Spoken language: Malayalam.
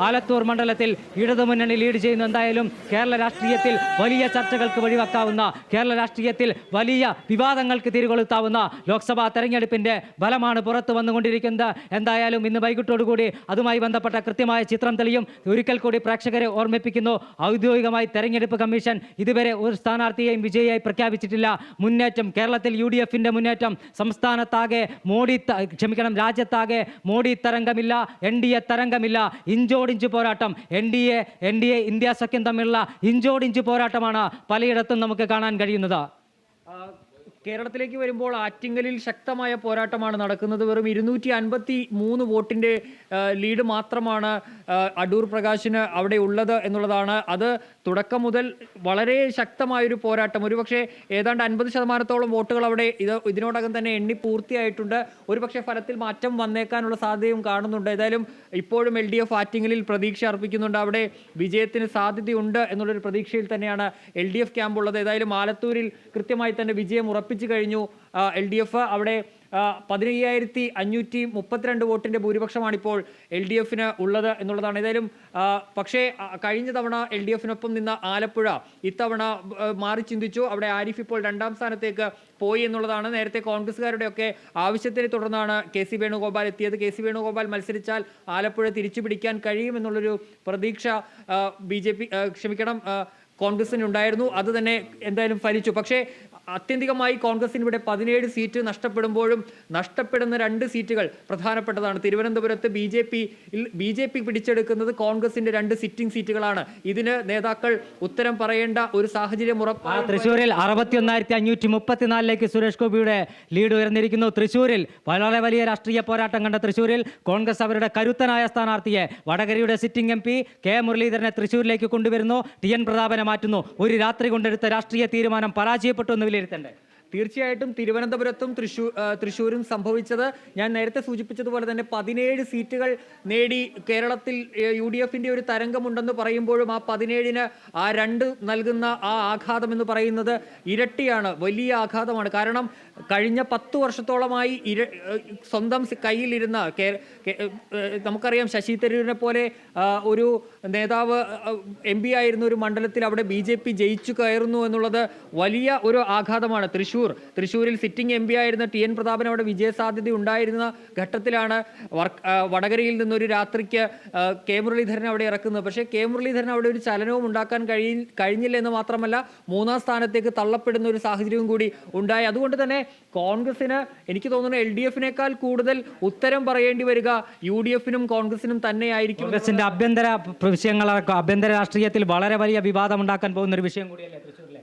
ആലത്തൂർ മണ്ഡലത്തിൽ ഇടതുമുന്നണി ലീഡ് ചെയ്യുന്ന എന്തായാലും കേരള രാഷ്ട്രീയത്തിൽ വലിയ ചർച്ചകൾക്ക് വഴിവെക്കാവുന്ന, കേരള രാഷ്ട്രീയത്തിൽ വലിയ വിവാദങ്ങൾക്ക് തിരികൊളുത്താവുന്ന ലോക്സഭാ തെരഞ്ഞെടുപ്പിന്റെ ഫലമാണ് പുറത്തു വന്നുകൊണ്ടിരിക്കുന്നത്. എന്തായാലും ഇന്ന് വൈകിട്ടോടുകൂടി അതുമായി ബന്ധപ്പെട്ട കൃത്യമായ ചിത്രം തെളിയും. ഒരിക്കൽ കൂടി പ്രേക്ഷകരെ ഓർമ്മിപ്പിക്കുന്നു, ഔദ്യോഗികമായി തെരഞ്ഞെടുപ്പ് കമ്മീഷൻ ഇതുവരെ ഒരു സ്ഥാനാർത്ഥിയെയും വിജയിയായി പ്രഖ്യാപിച്ചിട്ടില്ല. മുന്നേറ്റം കേരളത്തിൽ UDFന്റെ മുന്നേറ്റം, സംസ്ഥാനത്താകെ രാജ്യത്താകെ മോഡി തരംഗമില്ല, NDA തരംഗമില്ല. ഇഞ്ചോടിഞ്ച് പോരാട്ടം, NDA ഇന്ത്യ സഖ്യം തമ്മിലുള്ള ഇഞ്ചോടിഞ്ച് പോരാട്ടമാണ് പലയിടത്തും നമുക്ക് കാണാൻ കഴിയുന്നത്. കേരളത്തിലേക്ക് വരുമ്പോൾ ആറ്റിങ്ങലിൽ ശക്തമായ പോരാട്ടമാണ് നടക്കുന്നത്. വെറും 253 വോട്ടിൻ്റെ ലീഡ് മാത്രമാണ് അടൂർ പ്രകാശിന് അവിടെ ഉള്ളത് എന്നുള്ളതാണ്. അത് തുടക്കം മുതൽ വളരെ ശക്തമായൊരു പോരാട്ടം. ഒരുപക്ഷെ ഏതാണ്ട് 50% വോട്ടുകൾ അവിടെ ഇതിനോടകം തന്നെ എണ്ണി പൂർത്തിയായിട്ടുണ്ട്. ഒരുപക്ഷെ ഫലത്തിൽ മാറ്റം വന്നേക്കാനുള്ള സാധ്യതയും കാണുന്നുണ്ട്. ഏതായാലും ഇപ്പോഴും LDF ആറ്റിങ്ങലിൽ പ്രതീക്ഷ അർപ്പിക്കുന്നുണ്ട്. അവിടെ വിജയത്തിന് സാധ്യതയുണ്ട് എന്നുള്ളൊരു പ്രതീക്ഷയിൽ തന്നെയാണ് LDF ക്യാമ്പ് ഉള്ളത്. ഏതായാലും ആലത്തൂരിൽ കൃത്യമായി തന്നെ വിജയം ഉറപ്പിച്ചു കഴിഞ്ഞു LDF. അവിടെ 15,532 വോട്ടിൻ്റെ ഭൂരിപക്ഷമാണിപ്പോൾ LDFന് ഉള്ളത് എന്നുള്ളതാണ്. ഏതായാലും പക്ഷേ കഴിഞ്ഞ തവണ LDFനൊപ്പം നിന്ന ആലപ്പുഴ ഇത്തവണ മാറി ചിന്തിച്ചു. അവിടെ ആരിഫ് ഇപ്പോൾ 2ാം സ്ഥാനത്തേക്ക് പോയി എന്നുള്ളതാണ്. നേരത്തെ കോൺഗ്രസ്സുകാരുടെയൊക്കെ ആവശ്യത്തിനെ തുടർന്നാണ് KC വേണുഗോപാൽ എത്തിയത്. KC വേണുഗോപാൽ മത്സരിച്ചാൽ ആലപ്പുഴ തിരിച്ചു പിടിക്കാൻ കഴിയുമെന്നുള്ളൊരു പ്രതീക്ഷ കോൺഗ്രസിനുണ്ടായിരുന്നു. അത് തന്നെ എന്തായാലും ഫലിച്ചു. പക്ഷേ ആത്യന്തികമായി കോൺഗ്രസിന് ഇവിടെ 17 സീറ്റ് നഷ്ടപ്പെടുമ്പോഴും നഷ്ടപ്പെടുന്ന 2 സീറ്റുകൾ പ്രധാനപ്പെട്ടതാണ്. തിരുവനന്തപുരത്ത് BJP പിടിച്ചെടുക്കുന്നത് കോൺഗ്രസിന്റെ 2 സിറ്റിംഗ് സീറ്റുകളാണ്. ഇതിന് നേതാക്കൾ ഉത്തരം പറയേണ്ട ഒരു സാഹചര്യം തൃശ്ശൂരിൽ 61,534ലേക്ക് സുരേഷ് ഗോപിയുടെ ലീഡ് ഉയർന്നിരിക്കുന്നു. തൃശ്ശൂരിൽ വളരെ വലിയ രാഷ്ട്രീയ പോരാട്ടം കണ്ട തൃശ്ശൂരിൽ കോൺഗ്രസ് അവരുടെ കരുത്തനായ സ്ഥാനാർത്ഥിയെ, വടകരയുടെ സിറ്റിംഗ് MP K മുരളീധരനെ തൃശ്ശൂരിലേക്ക് കൊണ്ടുവരുന്നു. TN പ്രതാപനെ മാറ്റുന്നു. ഒരു രാത്രി കൊണ്ടെടുത്ത രാഷ്ട്രീയ തീരുമാനം പരാജയപ്പെട്ടു എന്ന് വിലയിരുത്തണ്ടേ? തീർച്ചയായിട്ടും തിരുവനന്തപുരത്തും തൃശ്ശൂരും സംഭവിച്ചത് ഞാൻ നേരത്തെ സൂചിപ്പിച്ചതുപോലെ തന്നെ 17 സീറ്റുകൾ നേടി കേരളത്തിൽ UDFന്റെ ഒരു തരംഗമുണ്ടെന്ന് പറയുമ്പോഴും ആ 17ന് ആ 2 നൽകുന്ന ആ ആഘാതം എന്ന് പറയുന്നത് ഇരട്ടിയാണ്, വലിയ ആഘാതമാണ്. കാരണം കഴിഞ്ഞ 10 വർഷത്തോളമായി സ്വന്തം കയ്യിലിരുന്ന നമുക്കറിയാം ശശി തരൂരിനെ പോലെ ഒരു നേതാവ് MP ആയിരുന്ന ഒരു മണ്ഡലത്തിൽ അവിടെ BJP ജയിച്ചു കയറുന്നു എന്നുള്ളത് വലിയ ഒരു ആഘാതമാണ്. തൃശ്ശൂരിൽ സിറ്റിംഗ് MP ആയിരുന്ന TN പ്രതാപൻ അവിടെ വിജയസാധ്യത ഉണ്ടായിരുന്ന ഘട്ടത്തിലാണ് വടകരയിൽ നിന്നൊരു രാത്രിക്ക് K മുരളീധരൻ അവിടെ ഇറക്കുന്നത്. പക്ഷേ K മുരളീധരൻ അവിടെ ഒരു ചലനവും ഉണ്ടാക്കാൻ കഴിഞ്ഞില്ല എന്ന് മാത്രമല്ല 3ാം സ്ഥാനത്തേക്ക് തള്ളപ്പെടുന്ന ഒരു സാഹചര്യവും കൂടി ഉണ്ടായി. അതുകൊണ്ട് തന്നെ കോൺഗ്രസിന് എനിക്ക് തോന്നുന്നു LDFനേക്കാൾ കൂടുതൽ ഉത്തരം പറയേണ്ടി വരിക UDFനും കോൺഗ്രസിനും തന്നെയായിരിക്കും. കോൺഗ്രസിന്റെ ആഭ്യന്തര വിഷയങ്ങൾ, ആഭ്യന്തര രാഷ്ട്രീയത്തിൽ വളരെ വലിയ വിവാദം ഉണ്ടാക്കാൻ പോകുന്ന ഒരു വിഷയം കൂടിയല്ലേ തൃശ്ശൂരിലെ?